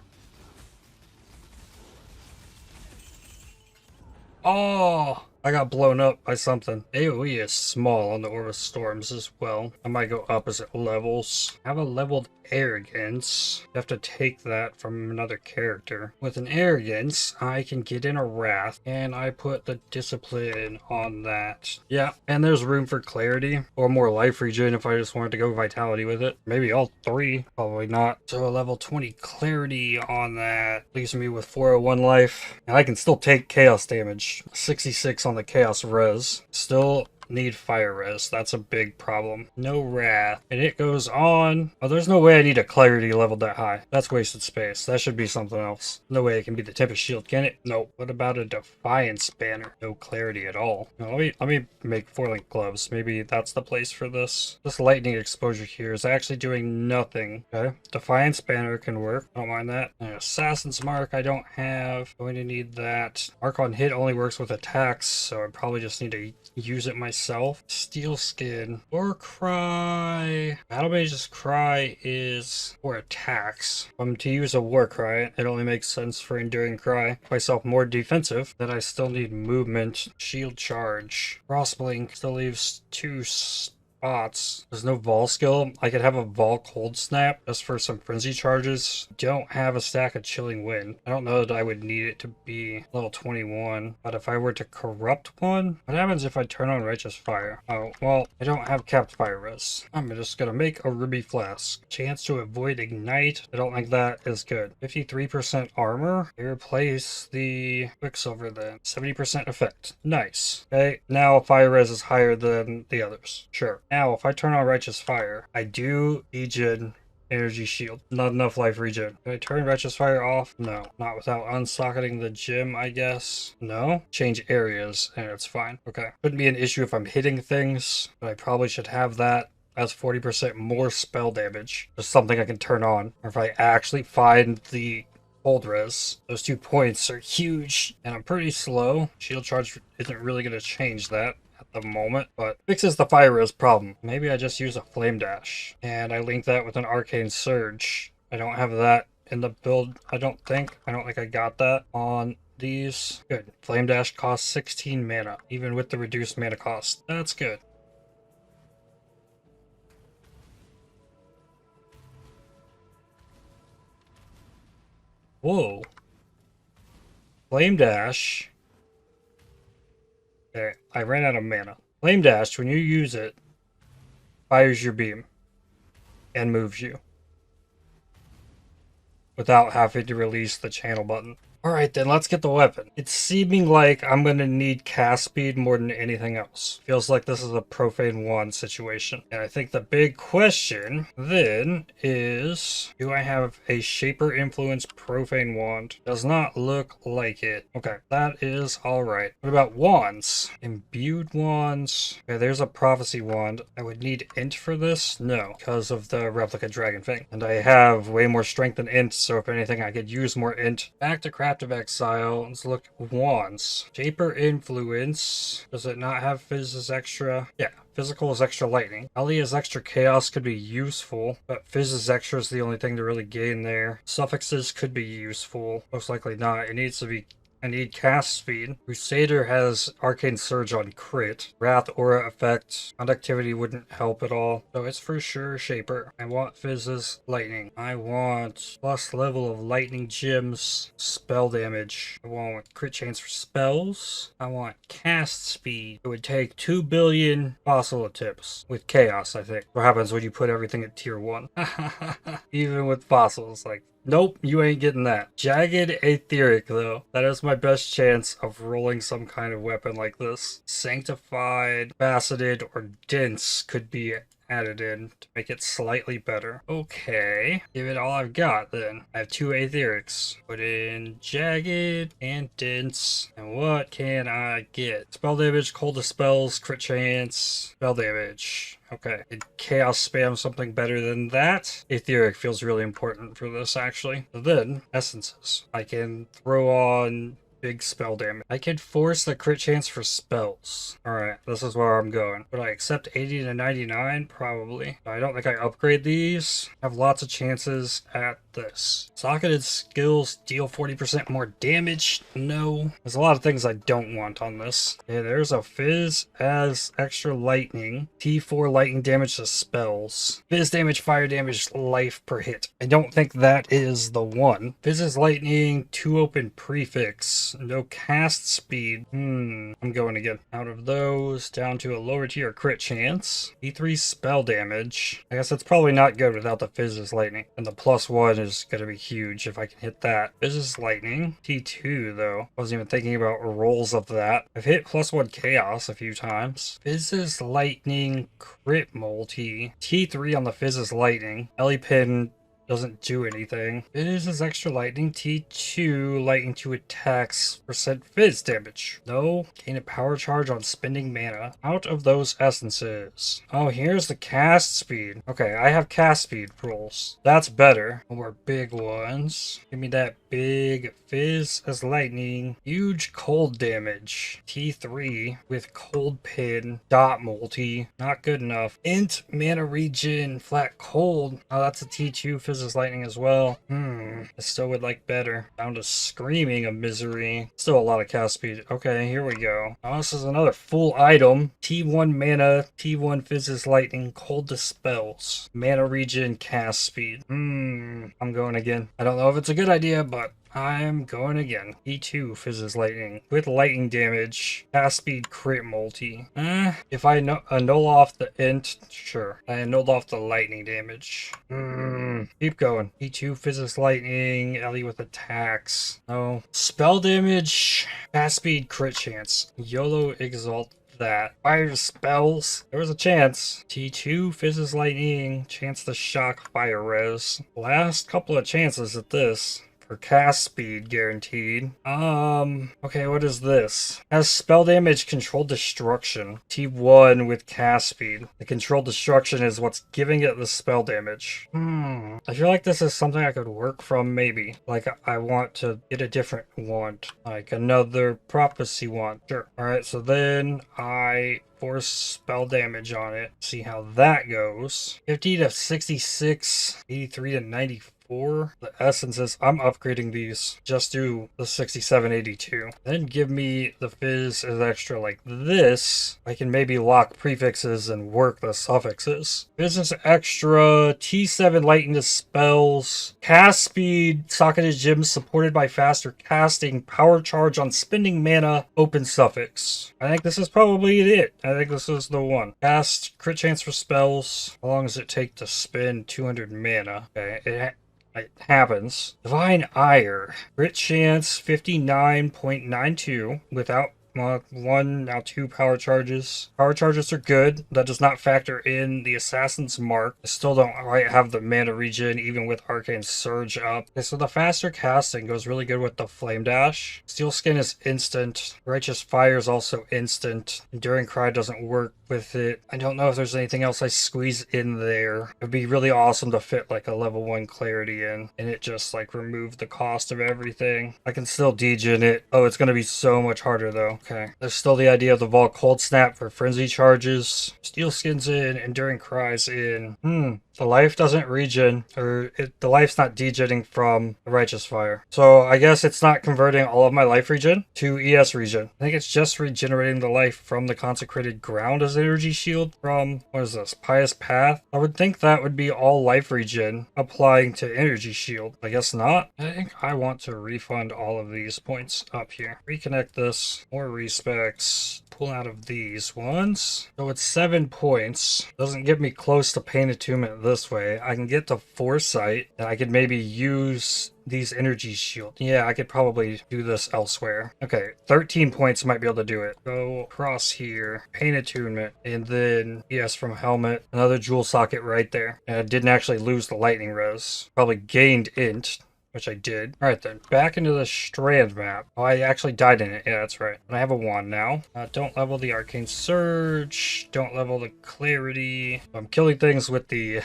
Oh! I got blown up by something. AoE is small on the Orb of Storms as well. I might go up as it levels. I have a leveled Arrogance. You have to take that from another character. With an Arrogance, I can get in a Wrath, and I put the Discipline on that. Yeah, and there's room for Clarity, or more life regen if I just wanted to go Vitality with it. Maybe all 3. Probably not. So a level 20 Clarity on that leaves me with 401 life, and I can still take Chaos damage. 66 on the Chaos res. Still need fire res. That's a big problem. No wrath. And it goes on. Oh, there's no way I need a clarity leveled that high. That's wasted space. That should be something else. No way it can be the Tempest Shield, can it? No. What about a Defiance banner? No clarity at all. No, let me make 4-link gloves. Maybe that's the place for this. This lightning exposure here is actually doing nothing. Okay. Defiance banner can work. I don't mind that. And Assassin's Mark I don't have. Going to need that. Mark on hit only works with attacks, so I probably just need to use it myself. Steel skin or cry. Battle Mage's cry is for attacks. If I'm to use a war cry, it only makes sense for enduring cry. If myself more defensive, then I still need movement. Shield charge. Frostblink still leaves 2 spots. There's no Vol skill. I could have a Vol cold snap just for some frenzy charges. Don't have a stack of chilling wind. I don't know that I would need it to be level 21, but if I were to corrupt one, what happens if I turn on righteous fire? Oh, well, I don't have capped fire res. I'm just gonna make a ruby flask. Chance to avoid ignite. I don't think that is good. 53% armor. I replace the quicksilver then. 70% effect. Nice. Okay, now fire res is higher than the others. Sure. Now, if I turn on Righteous Fire, I do regen energy shield. Not enough life regen. Can I turn Righteous Fire off? No. Not without unsocketing the gem, I guess. No? Change areas, and it's fine. Okay. Couldn't be an issue if I'm hitting things, but I probably should have that. That's 40% more spell damage. Just something I can turn on. Or if I actually find the cold res. Those 2 points are huge, and I'm pretty slow. Shield charge isn't really going to change that the moment, but fixes the fire res problem. Maybe I just use a flame dash and I link that with an arcane surge. I don't have that in the build. I don't think I got that on these. Good. Flame dash costs 16 mana, even with the reduced mana cost. That's good. Whoa. Flame Dash. Okay, I ran out of mana. Flame Dash, when you use it, fires your beam and moves you without having to release the channel button. Alright then, let's get the weapon. It's seeming like I'm gonna need cast speed more than anything else. Feels like this is a Profane Wand situation. And I think the big question then is, do I have a Shaper Influence Profane Wand? Does not look like it. Okay, that is alright. What about wands? Imbued wands. Okay, there's a Prophecy Wand. I would need Int for this? No, because of the Replica Dragon thing. And I have way more strength than Int, so if anything I could use more Int. Back to Craft of Exile. Let's look at wands. Shaper Influence. Does it not have Fizz as extra? Yeah. Physical is extra lightning. Ali is extra chaos, could be useful, but Fizz is extra is the only thing to really gain there. Suffixes could be useful. Most likely not. It needs to be. I need cast speed. Crusader has Arcane Surge on crit. Wrath Aura effect. Conductivity wouldn't help at all. So it's for sure Shaper. I want Fizz's lightning. I want plus level of lightning gems. Spell damage. I want crit chance for spells. I want cast speed. It would take 2 billion fossil tips with chaos, I think. What happens when you put everything at tier 1? Even with fossils, like, nope, you ain't getting that. Jagged Aetheric, though. That is my best chance of rolling some kind of weapon like this. Sanctified, Faceted, or Dense could be added in to make it slightly better. Okay, give it all I've got then. I have 2 Aetherics. Put in Jagged and Dense. And what can I get? Spell damage, cold dispels, crit chance, spell damage. Okay, did Chaos spam something better than that? Aetheric feels really important for this, actually. So then, Essences. I can throw on big spell damage. I can force the crit chance for spells. Alright, this is where I'm going. Would I accept 80 to 99? Probably. I don't think I upgrade these. I have lots of chances at this. Socketed skills deal 40% more damage? No. There's a lot of things I don't want on this. Okay, there's a Fizz as extra lightning. T4 lightning damage to spells. Fizz damage, fire damage, life per hit. I don't think that is the one. Fizz's lightning, 2 open prefix. No cast speed. I'm going again. Out of those, down to a lower tier crit chance. E3 spell damage. I guess that's probably not good without the Fizz's lightning. And the +1 is going to be huge if I can hit that. Fizz's lightning. T2 though. Wasn't even thinking about rolls of that. I've hit +1 chaos a few times. Fizz's lightning crit multi. T3 on the Fizz's lightning. Ellie pin doesn't do anything. Fizz is extra lightning. T2 lightning to attacks percent Fizz damage. No. Gain a power charge on spending mana. Out of those essences. Oh, here's the cast speed. Okay, I have cast speed rolls. That's better. More big ones. Give me that big Fizz as lightning. Huge cold damage. T3 with cold pin. Dot multi. Not good enough. Int mana regen. Flat cold. Oh, that's a T2 Fizz as lightning as well. I still would like better. Down to screaming of misery. Still a lot of cast speed. Okay, here we go. Oh, this is another full item. T1 mana, T1 Fizz's lightning, cold dispels. Mana regen, cast speed. I'm going again. I don't know if it's a good idea, but I'm going again. E2 Fizz's lightning with lightning damage, cast speed, crit multi. If I annul off the int, sure. I annulled off the lightning damage. Keep going. E2 Fizz's lightning, Ellie with attacks. No. Spell damage, cast speed, crit chance. YOLO exalt that. Fire spells. There was a chance. T2 Fizz's lightning, chance to shock fire res. Last couple of chances at this. For cast speed guaranteed. Okay, what is this? Has spell damage, controlled destruction. T1 with cast speed. The controlled destruction is what's giving it the spell damage. I feel like this is something I could work from, maybe. Like, I want to get a different wand. Like another prophecy wand. Sure. Alright, so then I force spell damage on it. See how that goes. 50 to 66, 83 to 95. for the essences, I'm upgrading these. Just do the 6782. Then give me the fizz as extra like this. I can maybe lock prefixes and work the suffixes. Business extra, T7 lightning spells, cast speed, socketed gems supported by faster casting, power charge on spending mana, open suffix. I think this is probably it. I think this is the one. Cast, crit chance for spells. How long does it take to spend 200 mana? Okay, it happens. Divine Ire. Crit chance 59.92 without one, now two power charges. Power charges are good. That does not factor in the Assassin's Mark. I still don't quite have the mana regen, even with Arcane Surge up. Okay, so the faster casting goes really good with the Flame Dash. Steel Skin is instant. Righteous Fire is also instant. Enduring Cry doesn't work with it. I don't know if there's anything else I squeeze in there. It'd be really awesome to fit like a level 1 Clarity in, and it just like remove the cost of everything. I can still degen it. Oh, it's gonna be so much harder though. Okay. There's still the idea of the Vault Cold Snap for frenzy charges. Steel Skin's in, Enduring Cry's in. The life doesn't regen, or the life's not degenning from the Righteous Fire. So I guess it's not converting all of my life regen to ES regen. I think it's just regenerating the life from the Consecrated Ground as energy shield from, what is this, Pious Path? I would think that would be all life regen applying to energy shield. I guess not. I think I want to refund all of these points up here. Reconnect this, more respecs. Pull out of these ones. So it's 7 points. Doesn't get me close to Pain Attunement this way. I can get to Foresight, and I could maybe use these energy shield. Yeah, I could probably do this elsewhere. Okay, 13 points might be able to do it. Go across here, Pain Attunement, and then yes, from Helmet, another jewel socket right there. And I didn't actually lose the lightning res. Probably gained int, which I did. Alright then, back into the Strand map. Oh, I actually died in it. Yeah, that's right. And I have a wand now. Don't level the Arcane Surge. Don't level the Clarity. I'm killing things with the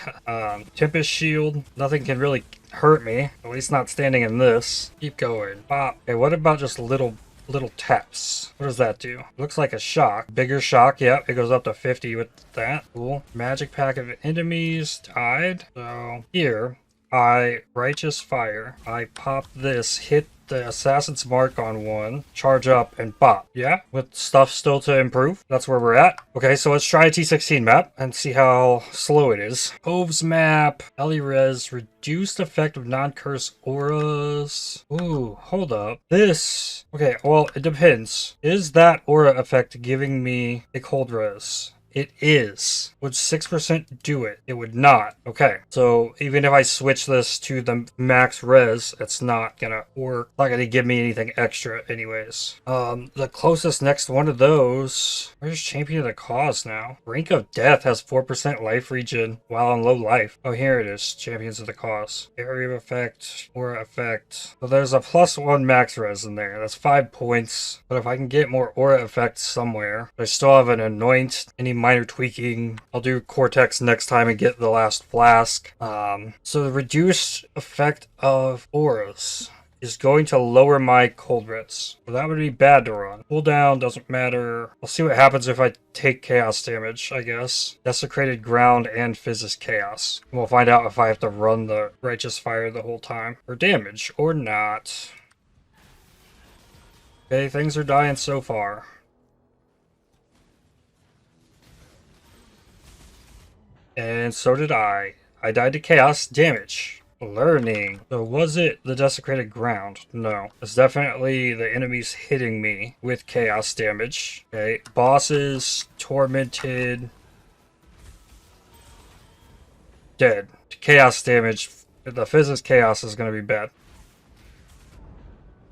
Tempest Shield. Nothing can really hurt me. At least not standing in this. Keep going. Bop. Okay, what about just little taps? What does that do? Looks like a shock. Bigger shock, yep. It goes up to 50 with that. Cool. Magic pack of enemies died. So here, Righteous Fire. I pop this, hit the Assassin's Mark on one, charge up, and bop. Yeah, with stuff still to improve. That's where we're at. Okay, so let's try a T16 map and see how slow it is. Oves map, Res, reduced effect of non-curse auras. Ooh, hold up. This, okay, well, it depends. Is that aura effect giving me a cold res? It is. Would 6% do it? It would not. Okay, so even if I switch this to the max res, it's not gonna work. Not gonna give me anything extra anyways. The closest next one of those, where's Champion of the Cause now? Brink of Death has 4% life regen while on low life. Oh, here it is. Champions of the Cause. Area of effect, aura effect. So there's a +1 max res in there. That's 5 points. But if I can get more aura effects somewhere, I still have an Anoint, any minor tweaking. I'll do Cortex next time and get the last Flask. So the reduced effect of auras is going to lower my cold res. So that would be bad to run. Cooldown doesn't matter. I'll see what happens if I take chaos damage, I guess. Desecrated Ground and Physis Chaos. And we'll find out if I have to run the Righteous Fire the whole time. Or damage, or not. Okay, things are dying so far. And so did I. I died to chaos damage. Learning. So was it the Desecrated Ground? No. It's definitely the enemies hitting me with chaos damage. Okay. Bosses, tormented, dead. Chaos damage. The Physis Chaos is going to be bad.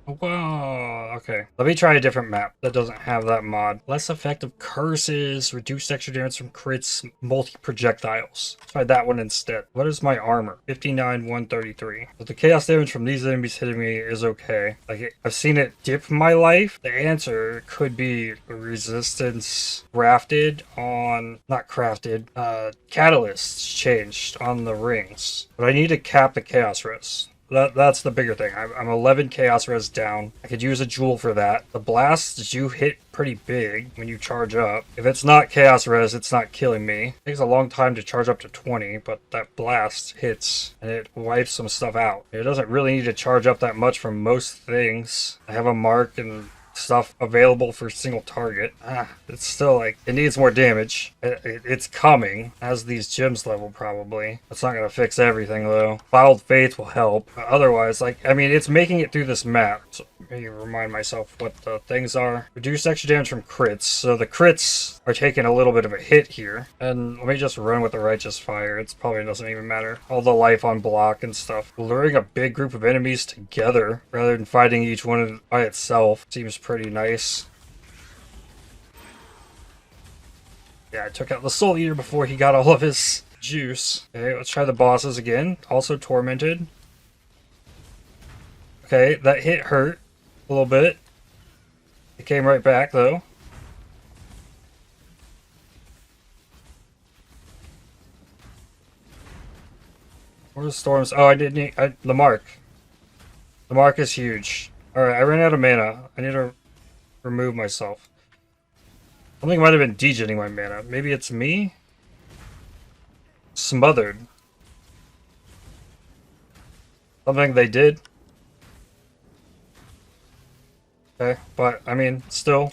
Wow, okay. Let me try a different map that doesn't have that mod. Less effective curses, reduced extra damage from crits, multi-projectiles. Try that one instead. What is my armor? 59, 133. But the chaos damage from these enemies hitting me is okay. Like, I've seen it dip my life. The answer could be resistance crafted on, not crafted, catalysts changed on the rings. But I need to cap the chaos res. That's the bigger thing. I'm 11 Chaos Res down. I could use a Jewel for that. The blasts do hit pretty big when you charge up. If it's not Chaos Res, it's not killing me. It takes a long time to charge up to 20, but that blast hits and it wipes some stuff out. It doesn't really need to charge up that much for most things. I have a mark and stuff available for single target. It's still like, it needs more damage. It's coming as these gems level probably. That's not gonna fix everything though. Filed Faith will help. Otherwise, like, I mean, it's making it through this map. So maybe remind myself what the things are. Reduce extra damage from crits. So the crits are taking a little bit of a hit here. And let me just run with the Righteous Fire. It probably doesn't even matter. All the life on block and stuff. Luring a big group of enemies together rather than fighting each one by itself seems pretty nice. Yeah, I took out the Soul Eater before he got all of his juice. Okay, let's try the bosses again. Also Tormented. Okay, that hit hurt a little bit. It came right back though. Where's the storms? Oh, I didn't need the mark. The mark is huge. Alright, I ran out of mana. I need to remove myself. Something might have been degenerating my mana. Maybe it's me? Smothered. Something they did. Okay, but I mean, still,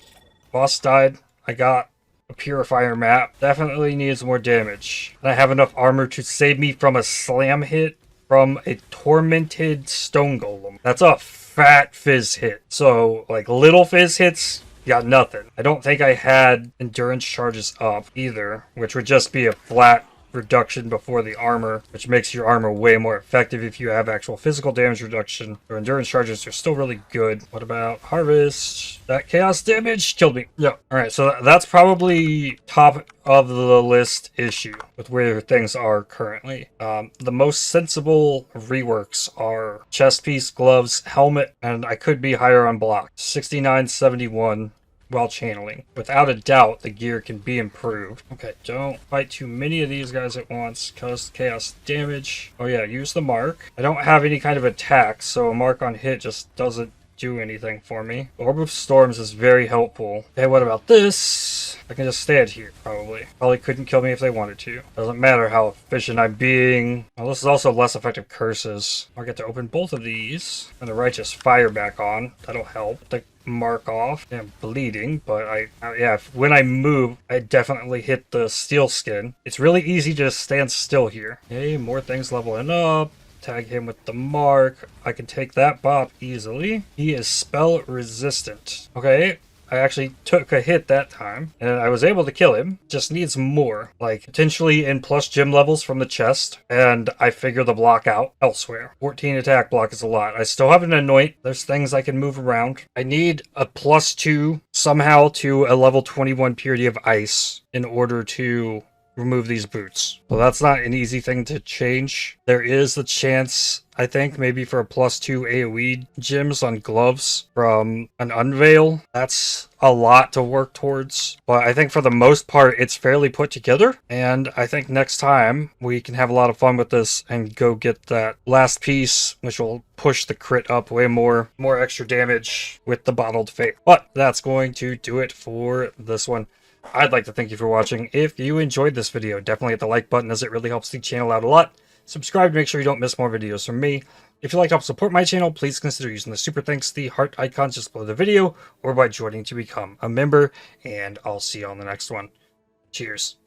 boss died. I got a Purifier map. Definitely needs more damage. And I have enough armor to save me from a slam hit from a Tormented Stone Golem. That's a fat fizz hit. So, like, little fizz hits, got nothing. I don't think I had endurance charges up either, which would just be a flat reduction before the armor, which makes your armor way more effective if you have actual physical damage reduction. Your endurance charges are still really good. What about Harvest? That chaos damage killed me. Yeah. Alright, so that's probably top of the list issue with where things are currently. The most sensible reworks are chest piece, gloves, helmet, and I could be higher on block. 69-71 while channeling. Without a doubt, the gear can be improved. Okay, don't fight too many of these guys at once. Cause chaos damage. Oh yeah, use the mark. I don't have any kind of attack, so a mark on hit just doesn't do anything for me. Orb of Storms is very helpful. Okay, what about this? I can just stand here, probably. Probably couldn't kill me if they wanted to. Doesn't matter how efficient I'm being. Well, this is also less effective curses. I'll get to open both of these. And the Righteous Fire back on. That'll help. The mark off. I'm bleeding, but yeah, when I move, I definitely hit the steel skin. It's really easy to stand still here. Okay, more things leveling up. Tag him with the mark. I can take that bop easily. He is spell resistant. Okay, I actually took a hit that time, and I was able to kill him. Just needs more, like potentially in plus gem levels from the chest, and I figure the block out elsewhere. 14 attack block is a lot. I still have an anoint. There's things I can move around. I need a +2 somehow to a level 21 Purity of Ice in order to remove these boots. So that's not an easy thing to change. There is the chance, I think, maybe for a +2 AoE gems on gloves from an Unveil. That's a lot to work towards. But I think for the most part, it's fairly put together. And I think next time we can have a lot of fun with this and go get that last piece, which will push the crit up way more extra damage with the Bottled Fate. But that's going to do it for this one. I'd like to thank you for watching. If you enjoyed this video, definitely hit the like button as it really helps the channel out a lot. Subscribe to make sure you don't miss more videos from me. If you'd like to help support my channel, please consider using the super thanks, the heart icons just below the video, or by joining to become a member, and I'll see you on the next one. Cheers.